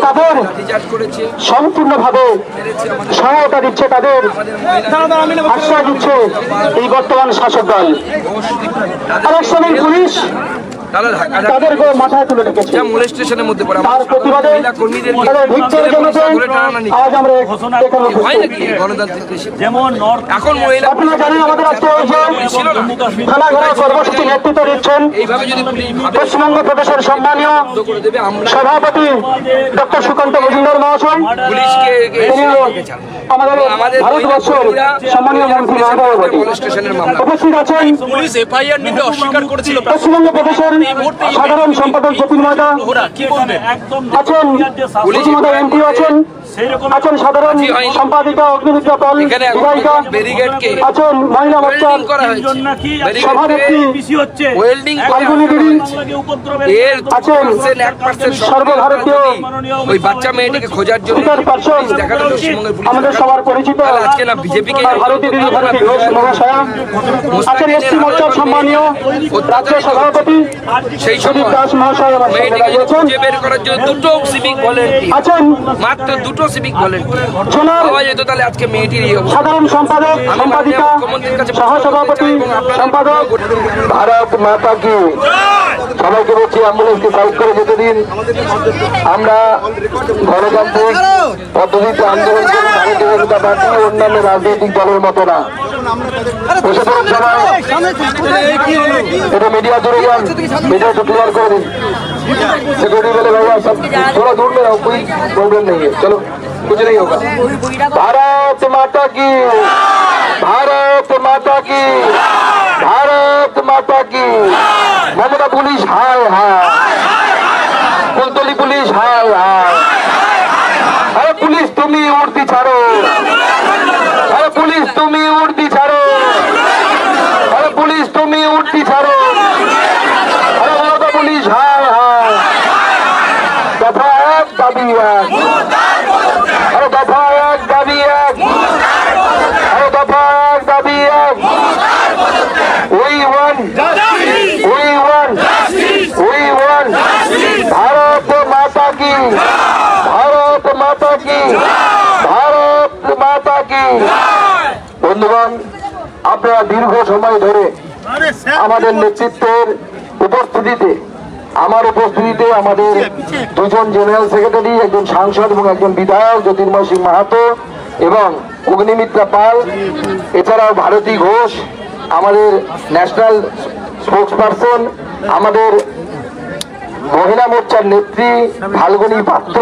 তাদের সম্পূর্ণভাবে সহায়তা দিচ্ছে, তাদের আশ্রয় দিচ্ছে এই বর্তমান শাসক দল। অনেক সময় পুলিশ তাদেরকে মাথায় তুলে রেখেছে, তার প্রতিবাদে তাদের ভিক্ষের জন্য আজ আমরা আপনারা জানেন আমাদের আজকে থানাঘরের কর্মসূচি নেতৃত্ব দিচ্ছেন পশ্চিমবঙ্গ প্রদেশের সম্মানীয় সভাপতি ডক্টর সুকান্ত মজুমদার মহাশয়, আমাদের ভারতবর্ষের সম্মানীয় মন্ত্রী মহোদয় উপস্থিত আছেন। পশ্চিমবঙ্গ প্রদেশের সাধারণ সম্পাদক যতীন মহোদয় আছেন, মহোদয় এমপি আছেন, সাধারণ সম্পাদিকা অগ্নিমিত্রা পল বিধায়িকা আছেন, মহিলা মোর্চার সভানেত্রী ফাল্গুনী দেবী আছেন, সর্বভারতীয় আমাদের সবার পরিচিত ভারতী দেবী ভারতী ঘোষ মহাশয়া আছেন, এসটি মোর্চার সম্মানীয় রাজ্য সভাপতি সুদীপ দাস মহাশয় আছেন, সাধারণ সম্পাদক সম্পাদিকা সহসভাপতি সম্পাদক। ভারত মাতা কি, সবাইকে বলছি অ্যাম্বুলেন্সকে সাইড করে যেতে দিন। আমরা গণতান্ত্রিক পদ্ধতিতে আন্দোলন করি, ভারতীয় জনতা পার্টি অন্যান্য রাজনৈতিক দলের মতো না। বসে পড়ুন সবাই, এটা মিডিয়া জুড়ে যান, মিডিয়াটা ক্লিয়ার করে দিন। सिक्योरिटी वाले भैया सब थोड़ा दूर में रहो, कोई प्रॉब्लम नहीं है, चलो कुछ नहीं होगा। भारत माता की, भारत माता की, भारत माता की। ममता पुलिस हाय हाय, कुलतली पुलिस हाय हाय। अरे पुलिस तुम्ही उड़ती छाड़ो, अरे पुलिस तुम्ही उड़ती छाड़ो, अरे पुलिस तुम्ही उड़ती छाड़ो। अरे ममता पुलिस हाय हाय। दफा एक दाबी एक, अरे दफा एक दाबी एक, अरे दफा एक दाबी एक। We won, we won, we won। Bharat माता की, भारत माता की, भारत माता की। বন্ধুগণ, আপনারা দীর্ঘ সময় ধরে আমাদের নেতৃত্বের উপস্থিতিতে, আমার উপস্থিতিতে আমাদের দুজন জেনারেল সেক্রেটারি, একজন সাংসদ এবং একজন বিধায়ক জ্যোতির্ময় সিং মাহাতো এবং অগ্নিমিত্রা পাল, এছাড়াও ভারতী ঘোষ আমাদের ন্যাশনাল স্পোক্সপারসন, আমাদের মহিলা মোর্চার নেত্রী ফাল্গুনী পাত্র,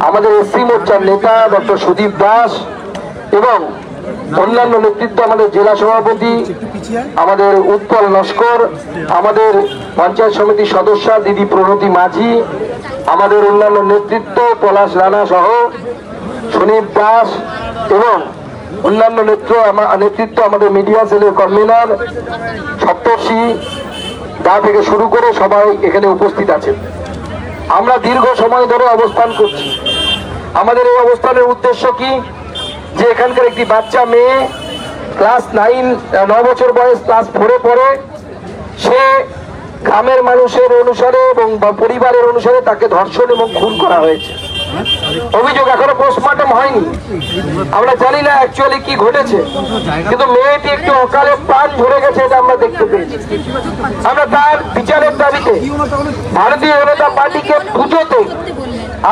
আমাদের এসসি মোর্চার নেতা ডক্টর সুদীপ দাস এবং অন্যান্য নেতৃত্ব, আমাদের জেলা সভাপতি আমাদের উৎপল লস্কর, আমাদের পঞ্চায়েত সমিতির সদস্য দিদি প্রণতি মাঝি, আমাদের অন্যান্য নেতৃত্ব পলাশ রানা সহ সুনীপ দাস এবং অন্যান্য নেতৃত্ব আমাদের মিডিয়া সেলের কনভেনার সপ্তর্ষি দা থেকে শুরু করে সবাই এখানে উপস্থিত আছেন। আমরা দীর্ঘ সময় ধরে অবস্থান করছি। আমাদের এই অবস্থানের উদ্দেশ্য কি, যে এখানকার একটি বাচ্চা মেয়ে ক্লাস 9 বছর বয়স, ক্লাস 4-এ পড়ে, সে গ্রামের মানুষের অনুসারে এবং পরিবারের অনুসারে তাকে ধর্ষণ এবং খুন করা হয়েছে। অভিযোগ এখনো পোস্টমর্টম হয়নি, আমরা জানি না অ্যাকচুয়ালি কি ঘটেছে, কিন্তু মেয়েটি একটু অকালে প্রাণ ঝরে গেছে, এটা আমরা দেখতে পেয়েছি। আমরা তার বিচারের দাবিতে ভারতীয় জনতা পার্টিকে পুজোতে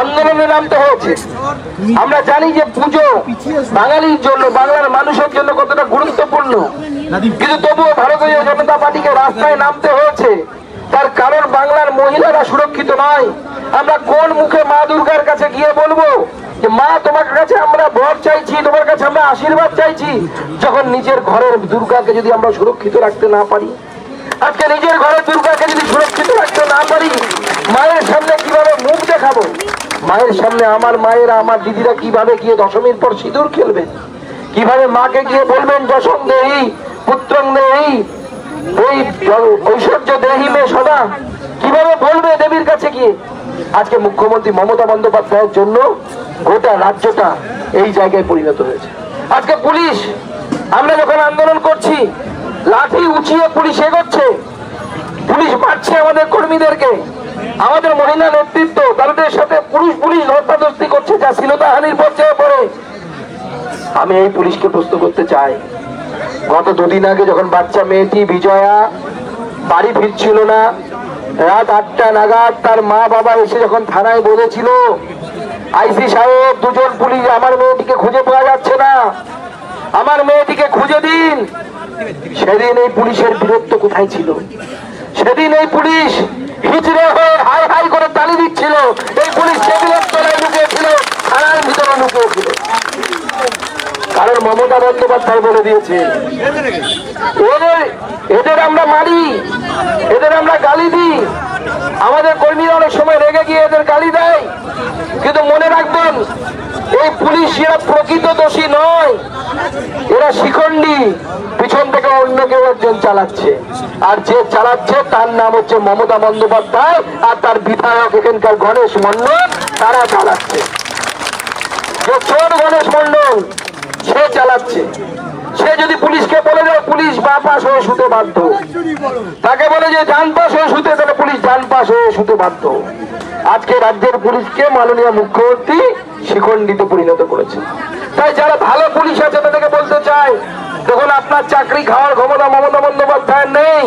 আন্দোলনে নামতে হয়েছে। আমরা জানি যে পুজো বাঙালির জন্য, বাংলার মানুষের জন্য কতটা গুরুত্বপূর্ণ, কিন্তু তবুও ভারতীয় জনতা পার্টিকে রাস্তায় নামতে হয়েছে। তার কারণ বাংলার মহিলারা সুরক্ষিত নয়। আমরা কোন মুখে মা দুর্গার কাছে গিয়ে বলবো যে মা তোমার কাছে আমরা বর চাইছি, তোমার কাছে আমরা আশীর্বাদ চাইছি, যখন নিজের ঘরের দুর্গাকে যদি আমরা সুরক্ষিত রাখতে না পারি? আজকে নিজের ঘরের দুর্গাকে যদি সুরক্ষিত রাখতে না পারি, মায়ের সামনে কিভাবে মুখ দেখাবো? মায়ের সামনে আমার মায়েরা, আমার দিদিরা কিভাবে গিয়ে দশমীর পর সিঁদুর খেলবে? কিভাবে মাকে গিয়ে বলবেন দশম দেহি পুত্রং দেহি ওই ঐশ্বর্য দেহি মে সদা? কিভাবে বলবে দেবীর কাছে গিয়ে? আজকে মুখ্যমন্ত্রী মমতা বন্দ্যোপাধ্যায়ের জন্য গোটা রাজ্যটা এই জায়গায় পরিণত হয়েছে। আজকে পুলিশ, আমরা যখন আন্দোলন করছি, লাঠি উঁচিয়ে পুলিশ এগোচ্ছে, পুলিশ মারছে আমাদের কর্মীদেরকে। আমাদের মহিলা নেতৃত্ব তাদের সাথে পুলিশ ধস্তাধস্তি করছে, যা শ্লীলতাহানির পর্যায়ে পড়ে। আমি এই পুলিশকে প্রশ্ন করতে চাই, গত দুদিন আগে যখন বাচ্চা মেয়েটি বিজয়া বাড়ি ফিরছিল না, রাত 8টা নাগাদ তার মা বাবা এসে যখন থানায় বলেছিল, আইসি সাহেব দুজন পুলিশ আমার মেয়েটিকে খুঁজে পাওয়া যাচ্ছে না, আমার মেয়েটিকে খুঁজে দিন, সেদিন এই পুলিশের বীরত্ব কোথায় ছিল? সেদিন এই পুলিশ হিচড়ে হয়ে হাই হাই করে তালি দিচ্ছিল, এই পুলিশ টেবিলের তলায় লুকিয়েছিল, থানার ভিতরে লুকিয়েছিল। কারণ মমতা বন্দ্যোপাধ্যায় বলে দিয়েছে, এদের আমরা মারি, এদের আমরা গালি দিই। আমাদের কর্মীরা অনেক সময় রেগে গিয়ে এদের গালি দেয়, কিন্তু মনে রাখবেন এই পুলিশ এরা প্রকৃত দোষী নয়, এরা শিখণ্ডী, পিছন থেকে অন্য কেউ একজন চালাচ্ছে, আর যে চালাচ্ছে তার নাম হচ্ছে মমতা বন্দ্যোপাধ্যায় আর তার বিধায়ক এখানকার গণেশ মন্ডল, তারা চালাচ্ছে। যে চোর গণেশ মন্ডল সে চালাচ্ছে। সে যদি পুলিশকে বলে দেয় পুলিশ বা পাশ হয়ে শুতে বাধ্য, তাকে বলে যে ডান পাশ হয়ে শুতে, তাহলে পুলিশ ডান পাশ হয়ে শুতে বাধ্য। আজকে রাজ্যের পুলিশকে মাননীয় মুখ্যমন্ত্রী শিখণ্ডীতে পরিণত করেছে। তাই যারা ভালো পুলিশ আছে তাদেরকে বলতে চাই, দেখুন আপনার চাকরি খাওয়ার ক্ষমতা মমতা বন্দ্যোপাধ্যায়ের নেই,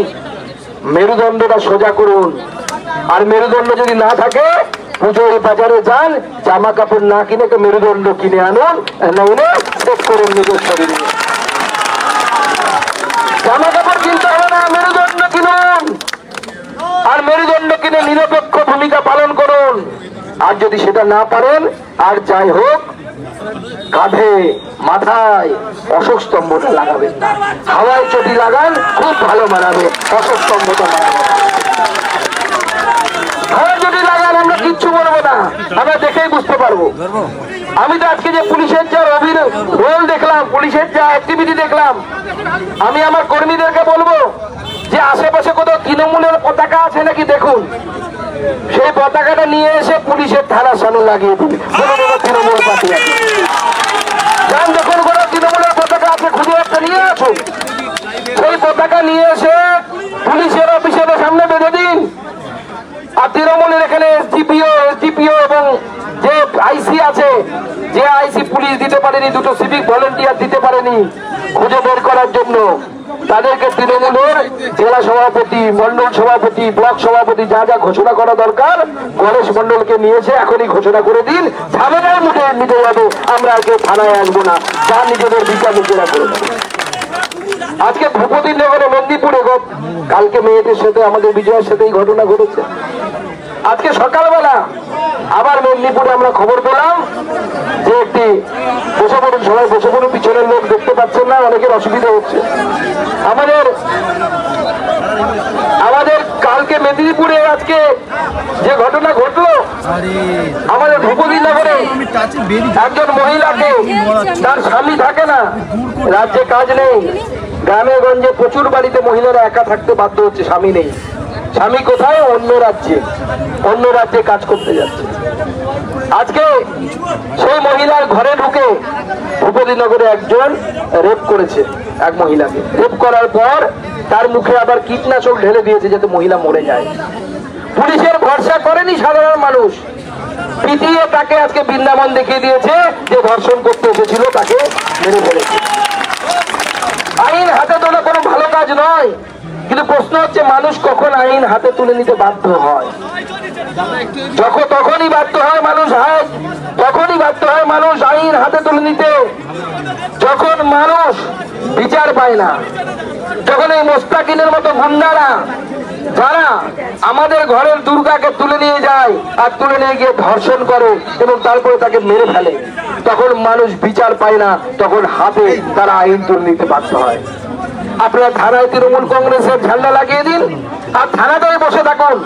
মেরুদণ্ডটা সোজা করুন। আর মেরুদণ্ড যদি না থাকে, পুজোর বাজারে যান, জামা কাপড় না কিনে মেরুদণ্ড কিনে আনুন, নইলে চেক করুন নিজের শরীরে। জামা কাপড় কিনতে হবে না, মেরুদণ্ড কিনুন, আর মেরুদণ্ড কিনে নিরপেক্ষ ভূমিকা পালন করুন। আর যদি সেটা না পারেন, আর যাই হোক, কাঁধে মাথায় অশোক স্তম্ভটা লাগাবেন না, হাওয়ায় চটি লাগান, খুব ভালো মানাবে। অশোক স্তম্ভটা মানাবে, হাওয়ায় চটি লাগান, আমরা কিচ্ছু বলবো না, আমরা দেখেই বুঝতে পারবো। আমি তো আজকে যে পুলিশের যা রোল দেখলাম, পুলিশের যা অ্যাক্টিভিটি দেখলাম, আমি আমার কর্মীদেরকে বলবো যে আশেপাশে কোথাও তৃণমূলের পতাকা আছে নাকি দেখুন, সেই পতাকাটা নিয়ে এসে পুলিশের থানার সামনে লাগিয়ে দিন। তৃণমূল পার্টি আছে, যান দেখুন কোথাও তৃণমূলের পতাকা আছে, খুঁজে একটা নিয়ে আসুন, সেই পতাকা নিয়ে এসে পুলিশের অফিসের সামনে বেঁধে দিন। আর তৃণমূলের এখানে এসডিপিও এবং যে আইসি আছে, যে আইসি পুলিশ দিতে পারেনি, দুটো সিভিক ভলেন্টিয়ার দিতে পারেনি খুঁজে বের করার জন্য, তাদেরকে তৃণমূলের জেলা সভাপতি, মন্ডল সভাপতি, ব্লক সভাপতি যা যা ঘোষণা করা দরকার, গণেশ মন্ডলকে নিয়েছে এখনই ঘোষণা করে দিন, ঝামেলার মুখে মিটে যাবে, আমরা আর কেউ থানায় আসবো না, যা নিজেদের বিচার নিজেরা করে দেবো। আজকে ভূপতিনগরে মেদিনীপুরে কালকে মেয়েদের সাথে আমাদের বিজয়ের সাথে এই ঘটনা ঘটেছে। আজকে সকালবেলা আবার মেদিনীপুরে আমরা খবর পেলাম যে একটি, বসে পড়ুন সবাই বসে পড়ুন, পিছনের লোক দেখতে পাচ্ছেন না, অনেকের অসুবিধা হচ্ছে। আমাদের কালকে মেদিনীপুরে আজকে যে ঘটনা ঘটলো, আমাদের ভূপতিনগরে একজন মহিলাকে, তার স্বামী থাকে না, রাজ্যে কাজ নেই, গ্রামে গঞ্জে প্রচুর বাড়িতে মহিলারা একা থাকতে বাধ্য হচ্ছে, স্বামী নেই। স্বামী কোথায়? অন্য রাজ্যে কাজ করতে যাচ্ছে। আজকে সেই মহিলার ঘরে ঢুকে ভূপতিনগরে একজন রেপ করেছে এক মহিলাকে। রেপ করার পর তার মুখে আবার কীটনাশক ঢেলে দিয়েছে যাতে মহিলা মরে যায়। পুলিশের ভরসা করেনি সাধারণ মানুষ, পিটিয়ে তাকে আজকে বৃন্দাবন দেখিয়ে দিয়েছে যে ধর্ষণ করতে এসেছিল, তাকে মেরে ফেলেছে। আইন হাতে তোলা কোনো ভালো কাজ নয়, কিন্তু প্রশ্ন হচ্ছে মানুষ কখন আইন হাতে তুলে নিতে বাধ্য হয়? তখনই বাধ্য হয় মানুষ আইন হাতে তুলে নিতে, যখন মানুষ বিচার পায় না, যখন এই মোস্তাকিনের মতো গুন্ডারা যারা আমাদের ঘরের দুর্গাকে তুলে নিয়ে যায় আর তুলে নিয়ে গিয়ে ধর্ষণ করে এবং তারপরে তাকে মেরে ফেলে, তখন মানুষ বিচার পায় না, তখন হাতে তারা আইন তুলে নিতে বাধ্য হয়। আপনারা থানায় তৃণমূল কংগ্রেসের ঝান্ডা লাগিয়ে দিন আর থানাটায় বসে থাকুন,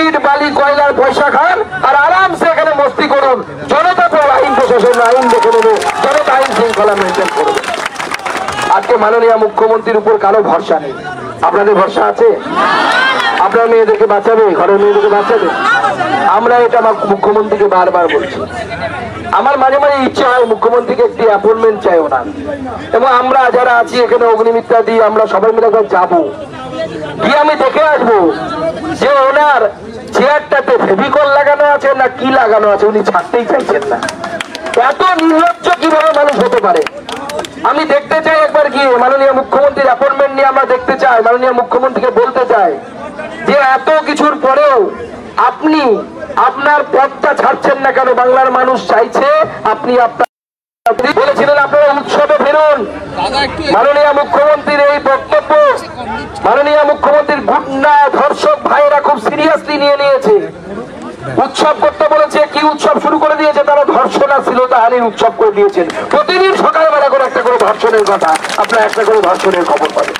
ইট বালি কয়লার পয়সা খান আর আরামসে এখানে মস্তি করুন। জনতা তো আইন প্রশাসন আইন দেখে নেবে, জনতা আইন শৃঙ্খলা মেনটেন করবে। আজকে মাননীয় মুখ্যমন্ত্রীর উপর কারো ভরসা নেই। আপনাদের ভরসা আছে? আপনার মেয়েদেরকে বাঁচাবে, ঘরের মেয়েদেরকে বাঁচাবে? আমরা এটা মুখ্যমন্ত্রীকে বারবার বলছি। আমার মাঝে মাঝে ইচ্ছা হয় মুখ্যমন্ত্রীকে একটি অ্যাপয়েন্টমেন্ট চাই ওনার, এবং আমরা যারা আছি এখানে অগ্নিমিত্রা দিয়ে আমরা সবাই মিলে যাবো, গিয়ে আমি দেখে আসবো যে ওনার চেয়ারটাতে ফেভিকল লাগানো আছে না কি লাগানো আছে উনি ছাড়তেই চাইছেন না। এত নির্লজ্জ কিভাবে মানুষ হতে পারে? আমি দেখতে চাই একবার গিয়ে মাননীয় মুখ্যমন্ত্রীর অ্যাপয়েন্টমেন্ট নিয়ে আমরা দেখতে চাই, মাননীয় মুখ্যমন্ত্রীকে বলতে চাই যে এত কিছুর পরেও আপনি আপনার পথটা ছাড়ছেন না কেন? বাংলার মানুষ চাইছে আপনি আপনার বলেছিলেন আপনারা উৎসবে ফেরুন। মাননীয় মুখ্যমন্ত্রীর এই বক্তব্য মাননীয় মুখ্যমন্ত্রীর গুন্ডা ধর্ষক ভাইয়েরা খুব সিরিয়াসলি নিয়ে নিয়েছে। উৎসব করতে বলেছে, কি উৎসব শুরু করে দিয়েছে তারা? ধর্ষণ আর শ্লীলতাহানির উৎসব করে দিয়েছেন। প্রতিদিন সকালবেলা করে একটা করে ধর্ষণের কথা, আপনারা একটা করে ধর্ষণের খবর পাবেন।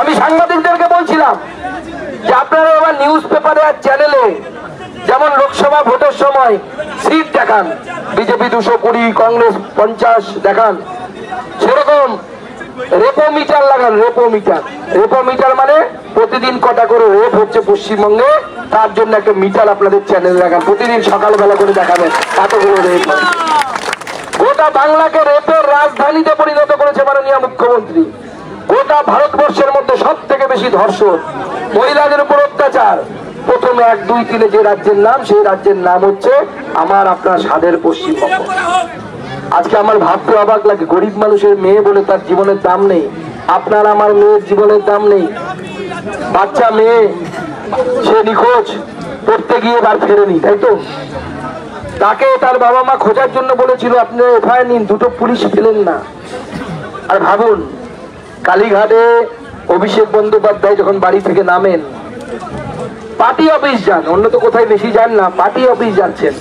আমি সাংবাদিকদেরকে বলছিলাম যে আপনারা এবার নিউজ পেপারে আর চ্যানেলে যেমন লোকসভা ভোটের সময় সিট দেখান, বিজেপি 220, কংগ্রেস 50 দেখান, সেরকম রেপো মিটার লাগান। রেপো মিটার মানে প্রতিদিন কটা করে রেপ হচ্ছে পশ্চিমবঙ্গে, তার জন্য একটা মিটার আপনাদের চ্যানেলে লাগান। প্রতিদিন সকালবেলা করে দেখাবেন এতগুলো রেপ। গোটা বাংলাকে রেপের রাজধানীতে পরিণত করেছে মাননীয় মুখ্যমন্ত্রী। গোটা ভারতবর্ষের মধ্যে সব থেকে বেশি ধর্ষণ, মহিলাদের উপর অত্যাচার। প্রথমে 1, 2, 3 যে রাজ্যের নাম, সেই রাজ্যের নাম হচ্ছে আমার আপনার স্বাদের পশ্চিমবঙ্গ। আজকে আমার ভাবতে অবাক লাগে, গরিব মানুষের মেয়ে বলে তার জীবনের দাম নেই। আপনার আমার মেয়ের জীবনের দাম নেই। বাচ্চা মেয়ে, সে নিখোঁজ, পড়তে গিয়ে আর ফেরেনি, তাই তো? তাকে তার বাবা মা খোঁজার জন্য বলেছিল আপনি এফআইআর নিন, 2টো পুলিশ পেলেন না। আর ভাবুন, কালীঘাটে অভিষেক বন্দ্যোপাধ্যায় যখন বাড়ি থেকে নামেন, পার্টি অফিস যান, অন্য তো কোথায় বেশি যান না, পার্টি অফিস যাচ্ছেন,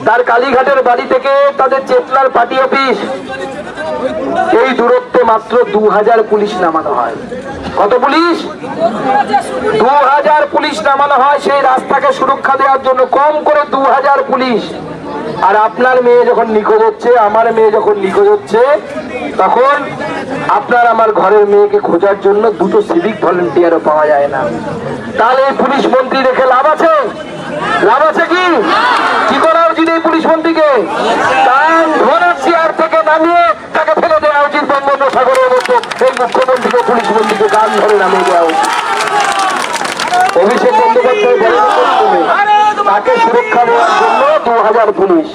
তার কালীঘাটের বাড়ি থেকে তাদের চেতনার পার্টি অফিস, এই দূরত্বে মাত্র 2000 পুলিশ নামানো হয়। কত পুলিশ? 2000 পুলিশ নামানো হয় সেই রাস্তাকে সুরক্ষা দেওয়ার জন্য, কম করে 2000 পুলিশ। আর আপনার মেয়ে যখন নিখোঁজ হচ্ছে, আমার মেয়ে যখন নিখোঁজ হচ্ছে, তখন আপনার আমার ঘরের মেয়েকে খোঁজার জন্য 2টো সিভিক ভলেন্টিয়ারও পাওয়া যায় না। তাহলে এই পুলিশ মন্ত্রী রেখে লাভ আছে? লাভ আছে কি? কি করা উচিত এই পুলিশ মন্ত্রীকে? কান ধরে চেয়ার থেকে নামিয়ে তাকে ফেলে দেওয়া উচিত বঙ্গোপসাগরের মধ্যে। এই মুখ্যমন্ত্রীকে, পুলিশ মন্ত্রীকে কান ধরে নামিয়ে দেওয়া উচিত। অভিষেক বন্দ্যোপাধ্যায় তাকে সুরক্ষা দেওয়ার জন্য 2000 পুলিশ,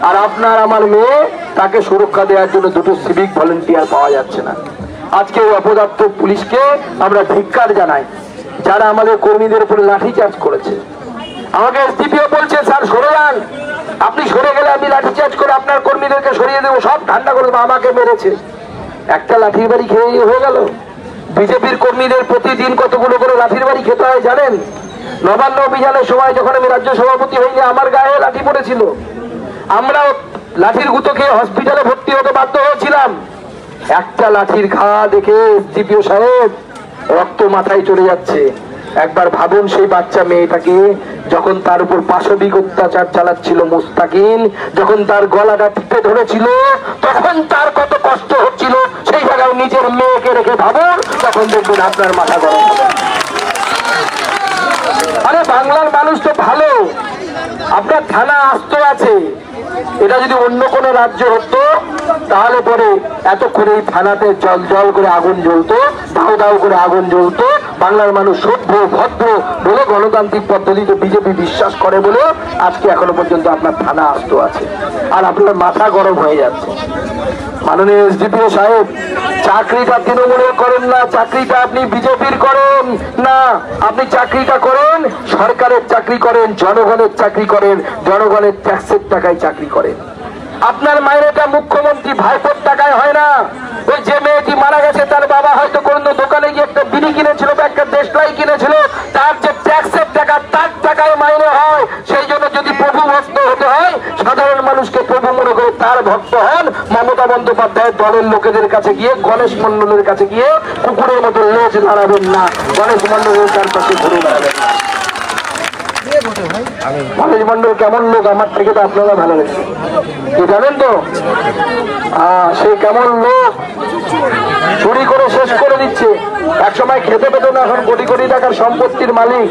আর আপনার আমার মেয়ে তাকে সুরক্ষা দেওয়ার জন্য 2টো সিভিক ভলেন্টিয়ার পাওয়া যাচ্ছে না। আজকে ওই অপদার্থ পুলিশকে আমরা ধিক্কার জানাই, যারা আমাদের কর্মীদের উপরে লাঠিচার্জ করেছে। আমাকে এসডিপিও বলছে স্যার সরে যান, আপনি সরে গেলে আমি লাঠিচার্জ করে আপনার কর্মীদেরকে সরিয়ে দেবো, সব ঠান্ডা করে দেবো। আমাকে মেরেছে, একটা লাঠির বাড়ি খেয়ে হয়ে গেল। বিজেপির কর্মীদের প্রতিদিন কতগুলো করে লাঠির বাড়ি খেতে হয় জানেন? নবান্ন অভিযানের সময় যখন আমি রাজ্য সভাপতি হইনি, আমার গায়ে লাঠি পড়েছিল, আমরাও লাঠির গুঁতো খেয়ে হসপিটালে ভর্তি হতে বাধ্য হয়েছিলাম। একটা লাঠির ঘা দেখে এসডিপিও সাহেব রক্ত মাথায় চলে যাচ্ছে। একবার ভাবুন, সেই বাচ্চা মেয়েটাকে যখন তার উপর পাশবিক অত্যাচার চালাচ্ছিল মুস্তাকিন, যখন তার গলাটা টিপে ধরেছিল, তখন তার কত কষ্ট হচ্ছিল। সেই জায়গায় নিজের মেয়েকে রেখে ভাবুন, তখন দেখবেন আপনার মাথা গরম হবে। আরে বাংলার মানুষ তো ভালো, আপনার থানা আস্ত আছে। এটা যদি অন্য কোনো রাজ্য হতো তাহলে পরে এতক্ষণে এই থানাতে জল জল করে আগুন জ্বলতো, দাও দাও করে আগুন জ্বলতো। বাংলার মানুষ সভ্য ভদ্র বলে, গণতান্ত্রিক পদ্ধতিতে বিজেপি বিশ্বাস করে বলে আজকে এখনো পর্যন্ত আপনার থানা আস্ত আছে, আর আপনার মাথা গরম হয়ে যাচ্ছে। মাননীয় এসডিপিও সাহেব, চাকরিটা তৃণমূলের করেন না, চাকরিটা আপনি বিজেপির করেন না। আপনি চাকরিটা করেন, সরকারের চাকরি করেন, জনগণের চাকরি করেন, জনগণের ট্যাক্সের টাকায় চাকরি করেন। আপনার মায়েরটা মুখ্যমন্ত্রী ভাইপোর টাকায় হয় না। ওই যে মেয়েটি মারা গেছে, তার বাবা হয়তো কোনো দোকানে গিয়ে একটা বিড়ি কিনেছিল বা একটা দেশলাই কিনেছিল, তার যে ট্যাক্সের টাকা, তার টাকায় মাইনে হয়। সেই জন্য যদি প্রভু ভক্ত হতে হয়, সাধারণ মানুষকে প্রভু মনে করে তার ভক্ত হন। মমতা বন্দ্যোপাধ্যায়ের দলের লোকেদের কাছে গিয়ে, গণেশ মন্ডলের কাছে গিয়ে কুকুরের মতো লেজ নাড়াবেন না, গণেশ মন্ডলের তার পাশে ঘুরে বেড়াবেন। গণেশ মন্ডল কেমন লোক আমার থেকে তো আপনারা ভালো লেগেছে, কি জানেন তো? সে কেমন লোক, চুরি করে শেষ করে দিচ্ছে। এক সময় খেতে পেত না, এখন কোটি কোটি টাকার সম্পত্তির মালিক।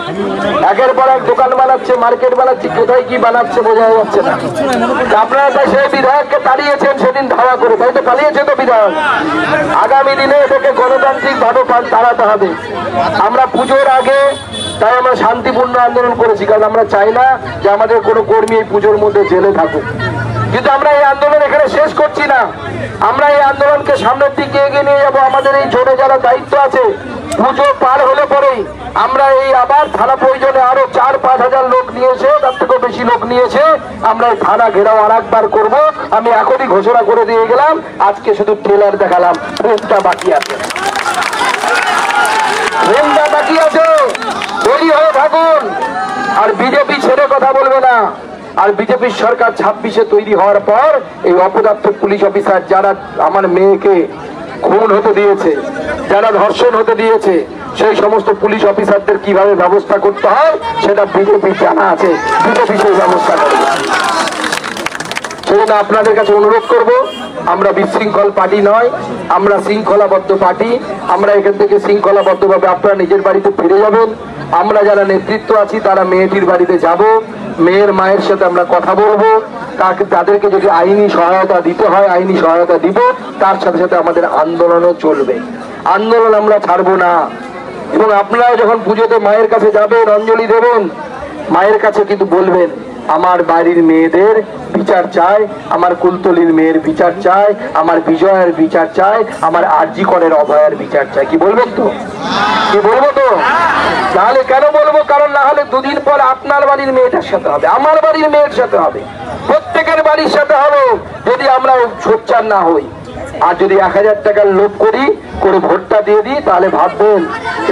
একের পর এক দোকান বানাচ্ছে, মার্কেট বানাচ্ছে, কোথায় কি বানাচ্ছে বোঝা যাচ্ছে না। আপনারা তাই সেই বিধায়ককে তাড়িয়েছেন সেদিন ধাওয়া করে, তাই তো পালিয়েছে তো বিধায়ক। আগামী দিনে এটাকে গণতান্ত্রিক ভাবে তাড়াতে হবে। আমরা পুজোর আগে তাই আমরা শান্তিপূর্ণ আন্দোলন করেছি, কারণ আমরা চাই না যে আমাদের কোনো কর্মী এই পুজোর মধ্যে জেলে থাকুক। কিন্তু আমরা এই আন্দোলন এখানে শেষ করছি না, আমরা এই আন্দোলনকে সামনের দিকে এগিয়ে নিয়ে যাবো। আমাদের এই জোরে যারা দায়িত্ব আছে, পুজো পার হলে পরেই আমরা এই আবার থানা প্রয়োজনে আরো 4-5 হাজার লোক নিয়েছে, তার থেকেও বেশি লোক নিয়েছে, আমরা এই থানা ঘেরাও আর একবার করবো। আমি এখনই ঘোষণা করে দিয়ে গেলাম, আজকে শুধু ট্রেলার দেখালাম, ট্রেনটা বাকি আছে, ট্রেনটা বাকি আছে, তৈরি হয়ে থাকুন। আর বিজেপি ছেড়ে কথা বলবে না। আর বিজেপির সরকার 26-এ তৈরি হওয়ার পর এই অপদার্থ পুলিশ অফিসার যারা আমার মেয়েকে খুন হতে দিয়েছে, যারা ধর্ষণ হতে দিয়েছে, সেই সমস্ত পুলিশ অফিসারদের কিভাবে ব্যবস্থা করতে হয় সেটা বিজেপি জানা আছে, বিজেপি সেই ব্যবস্থা করবে। সেজন্য আপনাদের কাছে অনুরোধ করব, আমরা বিশৃঙ্খল পার্টি নয়, আমরা শৃঙ্খলাবদ্ধ পার্টি। আমরা এখান থেকে শৃঙ্খলাবদ্ধভাবে আপনারা নিজের বাড়িতে ফিরে যাবেন। আমরা যারা নেতৃত্ব আছি তারা মেয়েটির বাড়িতে যাব, মেয়ের মায়ের সাথে আমরা কথা বলবো, তাদেরকে যদি আইনি সহায়তা দিতে হয় আইনি সহায়তা দিব, তার সাথে সাথে আমাদের আন্দোলনও চলবে। আন্দোলন আমরা ছাড়বো না। এবং আপনারা যখন পুজোতে মায়ের কাছে যাবেন, অঞ্জলি দেবেন, মায়ের কাছে কিন্তু বলবেন আমার বাড়ির মেয়েদের বিচার চাই, আমার কুলতলির মেয়ের বিচার চাই, আমার বিজয়ের বিচার চাই, আমার আরজি করের অভয়ের বিচার চাই। কি বলবেন তো? কি বলবো তো? তাহলে কেন বলবো? কারণ না হলে দুদিন পর আপনার বাড়ির মেয়েটার সাথে হবে, আমার বাড়ির মেয়ের সাথে হবে, প্রত্যেকের বাড়ির সাথে হবে, যদি আমরা সোচ্চার না হই। আর যদি 1000 টাকার লোভ করি, করে ভোটটা দিয়ে দিই, তাহলে ভাববেন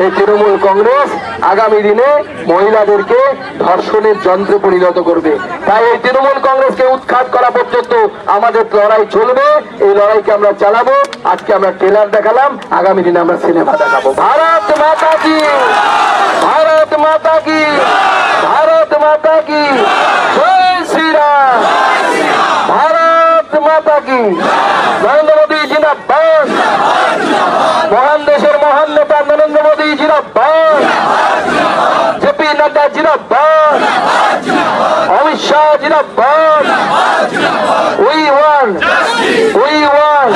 এই তৃণমূল কংগ্রেস আগামী দিনে মহিলাদেরকে ধর্ষণের যন্ত্রে পরিণত করবে। তাই এই তৃণমূল কংগ্রেসকে উৎখাত করা পর্যন্ত আমাদের লড়াই চলবে। এই লড়াইকে আমরা চালাবো। আজকে আমরা ট্রেলার দেখালাম, আগামী দিনে আমরা সিনেমা দেখাবো। ভারত মাতা কি, ভারত মাতা কি, ভারত মাতা কি, জয় শ্রীরাম, ভারত মাতা কি। নরেন্দ্র মোদী জিন্দাবাদ, মহান দেশের মহান নেতা নরেন্দ্র মোদী জিন্দাবাদ, জেপি নাড্ডা জিন্দাবাদ, অমিত শাহ জিন্দাবাদ। We want, we want,